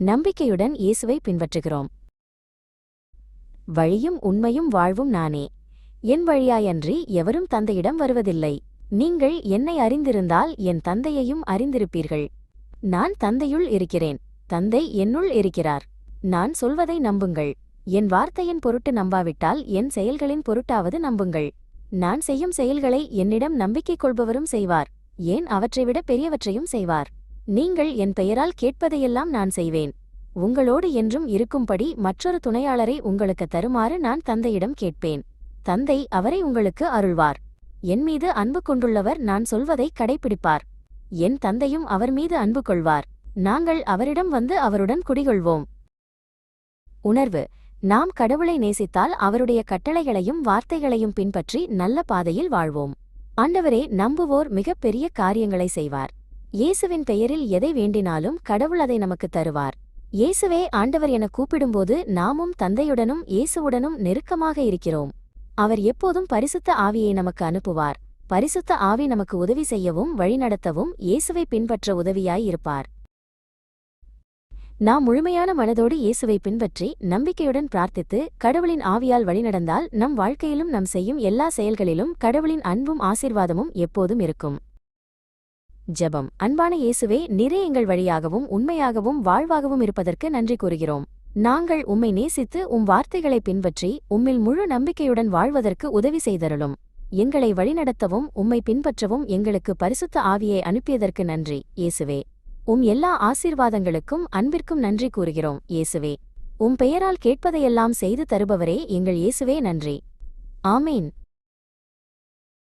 நம்பிக்கையுடன் இயேசுவை பின்பற்றுகிறோம். வழியும் உண்மையும் வாழ்வும் நானே. என் வழியாயன்றி எவரும் தந்தையிடம் வருவதில்லை. நீங்கள் என்னை அறிந்திருந்தால் என் தந்தையையும் அறிந்திருப்பீர்கள். நான் தந்தையுள் இருக்கிறேன், தந்தை என்னுள் இருக்கிறார். நான் சொல்வதை நம்புங்கள். என் வார்த்தையின் பொருட்டு நம்பாவிட்டால் என் செயல்களின் பொருட்டாவது நம்புங்கள். நான் செய்யும் செயல்களை என்னிடம் நம்பிக்கை கொள்பவரும் செய்வார், ஏன் அவற்றைவிட பெரியவற்றையும் செய்வார். நீங்கள் என் பெயரால் கேட்பதையெல்லாம் நான் செய்வேன். உங்களோடு என்றும் இருக்கும்படி மற்றொரு துணையாளரை உங்களுக்கு தருமாறு நான் தந்தையிடம் கேட்பேன். தந்தை அவரை உங்களுக்கு அருள்வார். என் மீது அன்பு கொண்டுள்ளவர் நான் சொல்வதை கடைப்பிடிப்பார். என் தந்தையும் அவர் மீது அன்பு கொள்வார். நாங்கள் அவரிடம் வந்து அவருடன் குடிகொள்வோம். உணர்வு: நாம் கடவுளை நேசித்தால் அவருடைய கட்டளைகளையும் வார்த்தைகளையும் பின்பற்றி நல்ல பாதையில் வாழ்வோம். ஆண்டவரே நம்புவோர் மிகப் பெரிய காரியங்களை செய்வார். இயேசுவின் பெயரில் எதை வேண்டினாலும் கடவுள் அதை நமக்கு தருவார். இயேசுவே ஆண்டவர் என கூப்பிடும்போது நாமும் தந்தையுடனும் இயேசுவுடனும் நெருக்கமாக இருக்கிறோம். அவர் எப்போதும் பரிசுத்த ஆவியை நமக்கு அனுப்புவார். பரிசுத்த ஆவி நமக்கு உதவி செய்யவும் வழிநடத்தவும் இயேசுவை பின்பற்ற உதவியாய் இருப்பார். நாம் முழுமையான மனதோடு இயேசுவை பின்பற்றி நம்பிக்கையுடன் பிரார்த்தித்து கடவுளின் ஆவியால் வழிநடந்தால் நம் வாழ்க்கையிலும் நம் செய்யும் எல்லா செயல்களிலும் கடவுளின் அன்பும் ஆசீர்வாதமும் எப்போதும் இருக்கும். ஜெபம். அன்பான இயேசுவே, நீரே எங்கள் வழியாகவும் உண்மையாகவும் வாழ்வாகவும் இருப்பதற்கு நன்றி கூறுகிறோம். நாங்கள் உம்மை நேசித்து உம் வார்த்தைகளை பின்பற்றி உம்மில் முழு நம்பிக்கையுடன் வாழ்வதற்கு உதவி செய்தருளும். எங்களை வழிநடத்தவும் உம்மை பின்பற்றவும் எங்களுக்கு பரிசுத்த ஆவியை அனுப்பியதற்கு நன்றி இயேசுவே. உம் எல்லா ஆசீர்வாதங்களுக்கும் அன்பிற்கும் நன்றி கூறுகிறோம் இயேசுவே. உம் பெயரால் கேட்பதையெல்லாம் செய்து தருபவரே எங்கள் இயேசுவே, நன்றி. ஆமேன்.